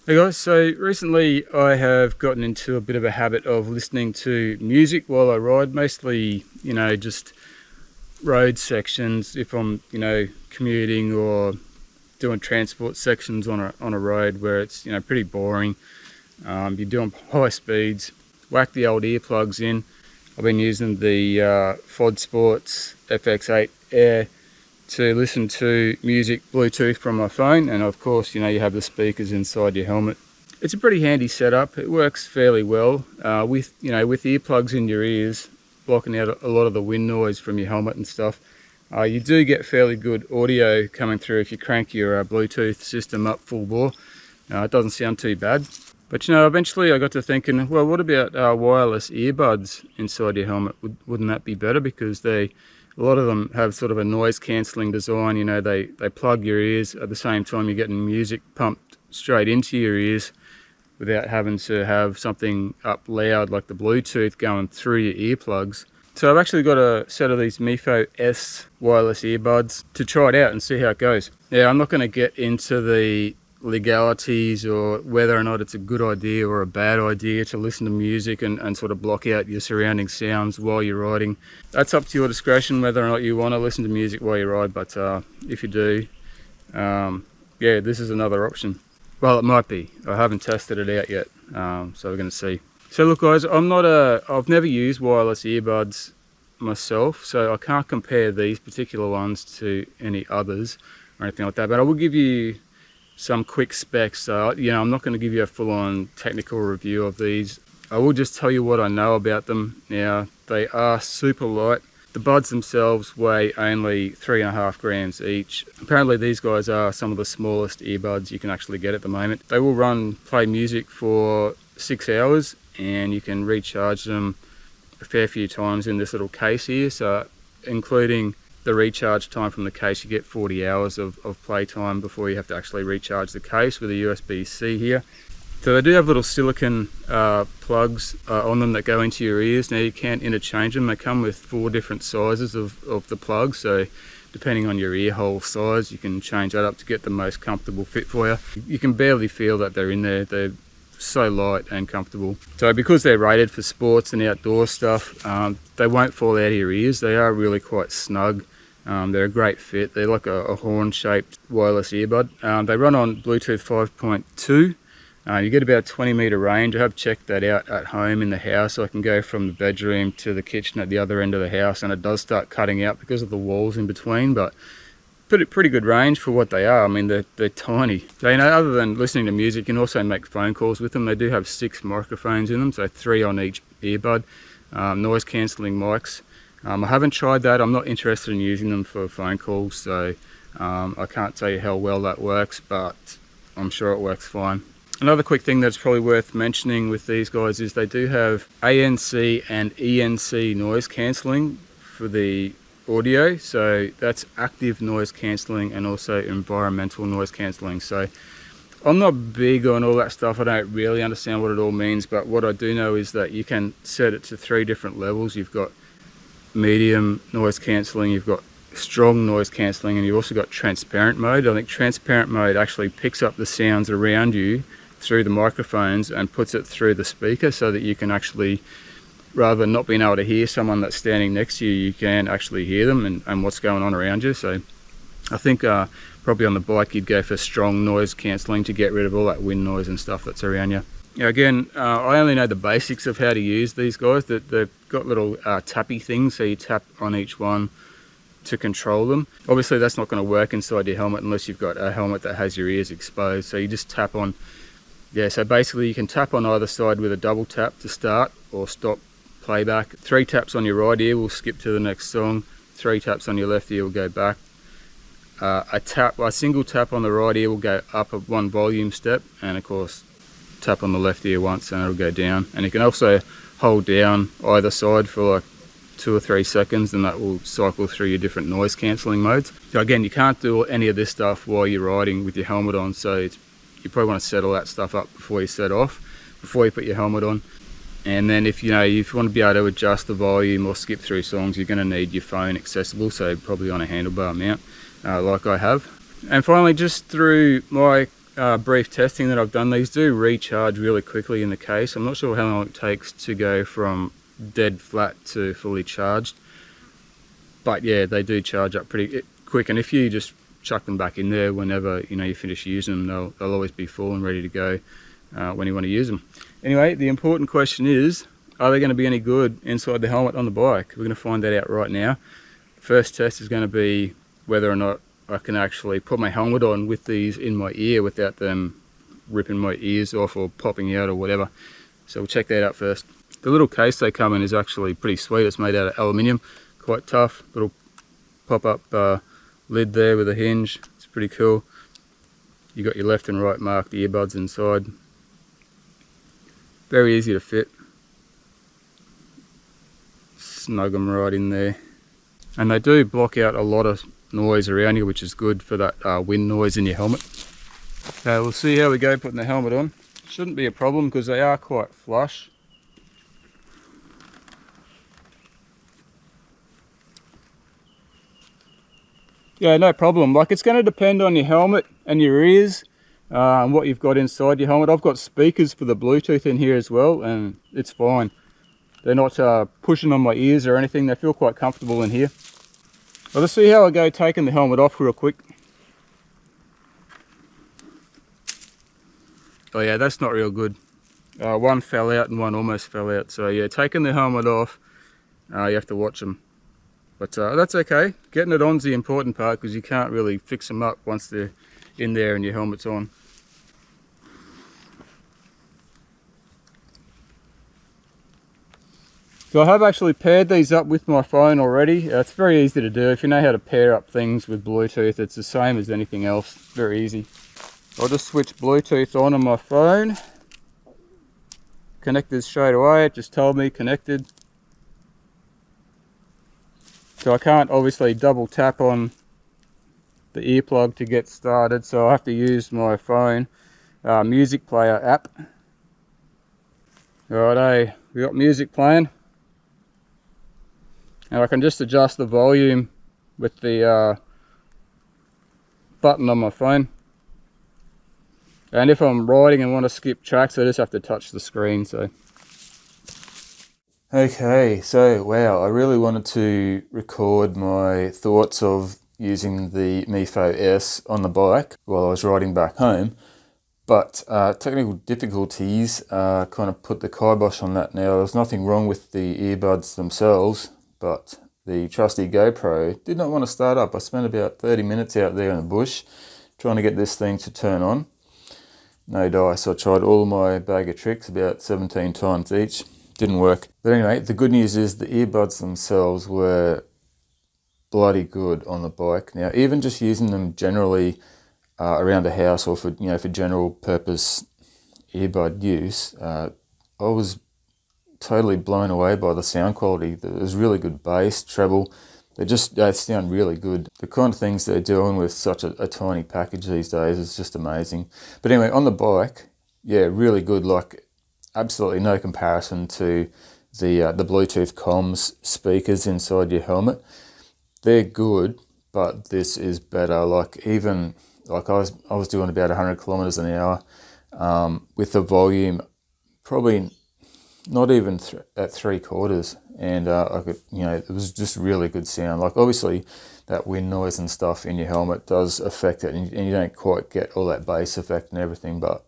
Hey guys, so recently I have gotten into a bit of a habit of listening to music while I ride, mostly, just road sections if I'm, commuting or doing transport sections on a road where it's, pretty boring. You're doing high speeds, whack the old earplugs in. I've been using the FOD Sports FX8 Air to listen to music Bluetooth from my phone, and of course you have the speakers inside your helmet. It's a pretty handy setup. It works fairly well with earplugs in your ears, blocking out a lot of the wind noise from your helmet and stuff. You do get fairly good audio coming through if you crank your Bluetooth system up full bore. It doesn't sound too bad. But eventually I got to thinking, well, what about wireless earbuds inside your helmet? Wouldn't that be better? Because a lot of them have sort of a noise cancelling design. They plug your ears at the same time you're getting music pumped straight into your ears without having to have something up loud like the Bluetooth going through your earplugs. So I've actually got a set of these MIFO S wireless earbuds to try it out and see how it goes. Now, I'm not going to get into the legalities or whether or not it's a good idea or a bad idea to listen to music and sort of block out your surrounding sounds while you're riding. That's up to your discretion whether or not you want to listen to music while you ride, but if you do, yeah, this is another option. Well, it might be. I haven't tested it out yet, so we're going to see. So look guys, I've never used wireless earbuds myself, so I can't compare these particular ones to any others or anything like that, but I will give you some quick specs. So I'm not going to give you a full-on technical review of these. I will just tell you what I know about them. Now, they are super light. The buds themselves weigh only 3.5 grams each. Apparently these guys are some of the smallest earbuds you can actually get at the moment. They will play music for 6 hours, and you can recharge them a fair few times in this little case here. So including the recharge time from the case, you get 40 hours of play time before you have to actually recharge the case with a USB-C here. So they do have little silicone plugs on them that go into your ears. Now you can interchange them. They come with 4 different sizes of the plugs, so depending on your ear hole size you can change that up to get the most comfortable fit for you. You can barely feel that they're in there. They're so light and comfortable. So because they're rated for sports and outdoor stuff, they won't fall out of your ears. They are really quite snug. They're a great fit. They're like a horn-shaped wireless earbud. They run on Bluetooth 5.2. You get about 20-meter range. I have checked that out at home in the house. So I can go from the bedroom to the kitchen at the other end of the house, and it does start cutting out because of the walls in between, but pretty good range for what they are. I mean, they're tiny. So, other than listening to music, you can also make phone calls with them. They do have 6 microphones in them, so 3 on each earbud. Noise cancelling mics. I haven't tried that. I'm not interested in using them for phone calls, so I can't tell you how well that works, but I'm sure it works fine. Another quick thing that's probably worth mentioning with these guys is they do have ANC and ENC noise cancelling for the audio. So that's active noise cancelling and also environmental noise cancelling. So I'm not big on all that stuff. I don't really understand what it all means, but what I do know is that you can set it to 3 different levels. You've got medium noise cancelling, you've got strong noise cancelling, and you've also got transparent mode. I think transparent mode actually picks up the sounds around you through the microphones and puts it through the speaker, so that you can actually, rather than not being able to hear someone that's standing next to you, you can actually hear them and what's going on around you. So I think probably on the bike you'd go for strong noise cancelling to get rid of all that wind noise and stuff that's around you. Now again, I only know the basics of how to use these guys. They've got little tappy things, so you tap on each one to control them. Obviously that's not going to work inside your helmet unless you've got a helmet that has your ears exposed, so you just tap on. Yeah, so basically you can tap on either side with a double tap to start or stop playback. 3 taps on your right ear will skip to the next song. 3 taps on your left ear will go back. A single tap on the right ear will go up 1 volume step, and of course tap on the left ear once and it'll go down. And you can also hold down either side for like 2 or 3 seconds, and that will cycle through your different noise cancelling modes. So again, you can't do any of this stuff while you're riding with your helmet on, so you probably want to set all that stuff up before you set off, before you put your helmet on. And then if you want to be able to adjust the volume or skip through songs, you're going to need your phone accessible, so probably on a handlebar mount like I have. And finally, just through my brief testing that I've done, these do recharge really quickly in the case. I'm not sure how long it takes to go from dead flat to fully charged, but yeah, they do charge up pretty quick, and if you just chuck them back in there whenever you finish using them, they'll always be full and ready to go when you want to use them. Anyway, the important question is, are they going to be any good inside the helmet on the bike? We're going to find that out right now. First test is going to be whether or not I can actually put my helmet on with these in my ear without them ripping my ears off or popping out or whatever. So we'll check that out first. The little case they come in is actually pretty sweet. It's made out of aluminium, quite tough. Little pop-up lid there with a hinge. It's pretty cool. You got your left and right marked earbuds inside. Very easy to fit. Snug them right in there. And they do block out a lot of noise around you, which is good for that wind noise in your helmet. We'll see how we go putting the helmet on. Shouldn't be a problem because they are quite flush. Yeah, no problem. Like, it's going to depend on your helmet and your ears and what you've got inside your helmet. I've got speakers for the Bluetooth in here as well, and it's fine. They're not pushing on my ears or anything. They feel quite comfortable in here. Well, let's see how I go taking the helmet off real quick. Oh yeah, that's not real good. One fell out and one almost fell out. So yeah, taking the helmet off, you have to watch them. But that's okay. Getting it on's the important part, because you can't really fix them up once they're in there and your helmet's on. So I have actually paired these up with my phone already. It's very easy to do. If you know how to pair up things with Bluetooth, it's the same as anything else. Very easy. I'll just switch Bluetooth on my phone. Connected straight away. It just told me connected. So I can't obviously double tap on the earplug to get started, so I have to use my phone music player app. Righto, we got music playing. And I can just adjust the volume with the button on my phone. And if I'm riding and want to skip tracks, I just have to touch the screen. So. Okay, so wow, I really wanted to record my thoughts of using the MIFO S on the bike while I was riding back home, but technical difficulties kind of put the kibosh on that now. There's nothing wrong with the earbuds themselves, but the trusty GoPro did not want to start up. I spent about 30 minutes out there in the bush trying to get this thing to turn on. No dice. I tried all my bag of tricks about 17 times each. Didn't work. But anyway, the good news is the earbuds themselves were bloody good on the bike. Now, even just using them generally around the house or for for general purpose earbud use, I was totally blown away by the sound quality. There's really good bass, treble. They sound really good. The kind of things they're doing with such a tiny package these days is just amazing. But anyway, on the bike, yeah, really good. Like, absolutely no comparison to the Bluetooth comms speakers inside your helmet. They're good, but this is better. Like, even like I was doing about 100 kilometers an hour with the volume probably not even at 3/4, and I could, it was just really good sound. Like, obviously that wind noise and stuff in your helmet does affect it, and you don't quite get all that bass effect and everything, but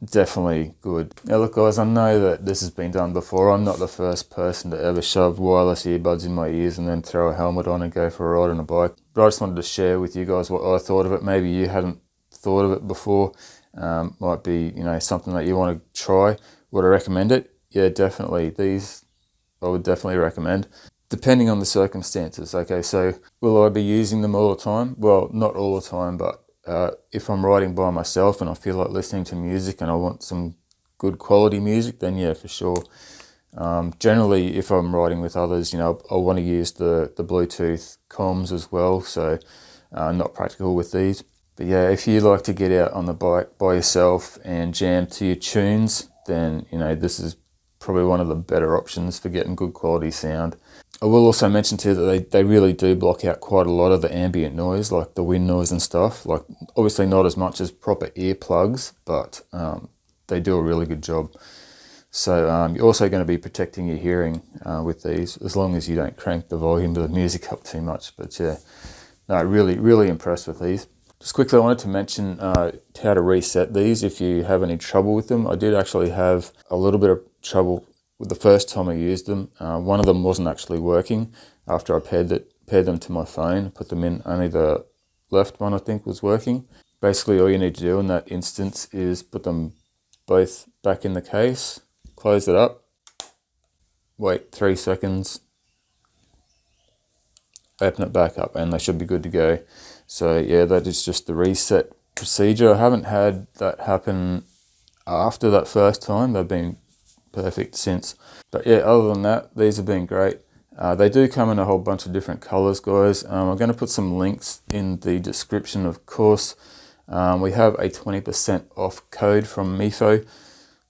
definitely good. Now look guys, I know that this has been done before. I'm not the first person to ever shove wireless earbuds in my ears and then throw a helmet on and go for a ride on a bike. But I just wanted to share with you guys what I thought of it. Maybe you hadn't thought of it before. Might be, something that you want to try. Would I recommend it? Yeah, definitely. These I would definitely recommend, depending on the circumstances. Okay, so will I be using them all the time? Well, not all the time, but if I'm riding by myself and I feel like listening to music and I want some good quality music, then yeah, for sure. Generally, if I'm riding with others, I want to use the Bluetooth comms as well, so not practical with these. But yeah, if you like to get out on the bike by yourself and jam to your tunes, then this is probably one of the better options for getting good quality sound. I will also mention too that they really do block out quite a lot of the ambient noise, like the wind noise and stuff. Like obviously not as much as proper earplugs, but they do a really good job. So you're also going to be protecting your hearing with these, as long as you don't crank the volume of the music up too much. But yeah, no, really impressed with these. Just quickly, I wanted to mention how to reset these if you have any trouble with them. I did actually have a little bit of trouble with the first time I used them. One of them wasn't actually working after I paired them to my phone, put them in. Only the left one I think was working. Basically all you need to do in that instance is put them both back in the case, close it up, wait 3 seconds, open it back up, and they should be good to go. So yeah, that is just the reset procedure. I haven't had that happen after that first time. They've been perfect since. But yeah, other than that, these have been great. They do come in a whole bunch of different colors, guys. I'm going to put some links in the description, of course. We have a 20% off code from MIFO,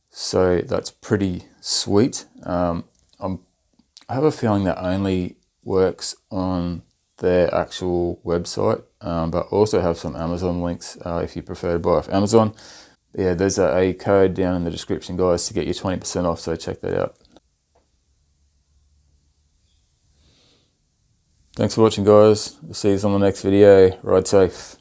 so that's pretty sweet. I have a feeling that only works on their actual website, but also have some Amazon links if you prefer to buy off Amazon. Yeah, there's a code down in the description, guys, to get you 20% off, so check that out. Thanks for watching, guys. See you on the next video. Ride safe.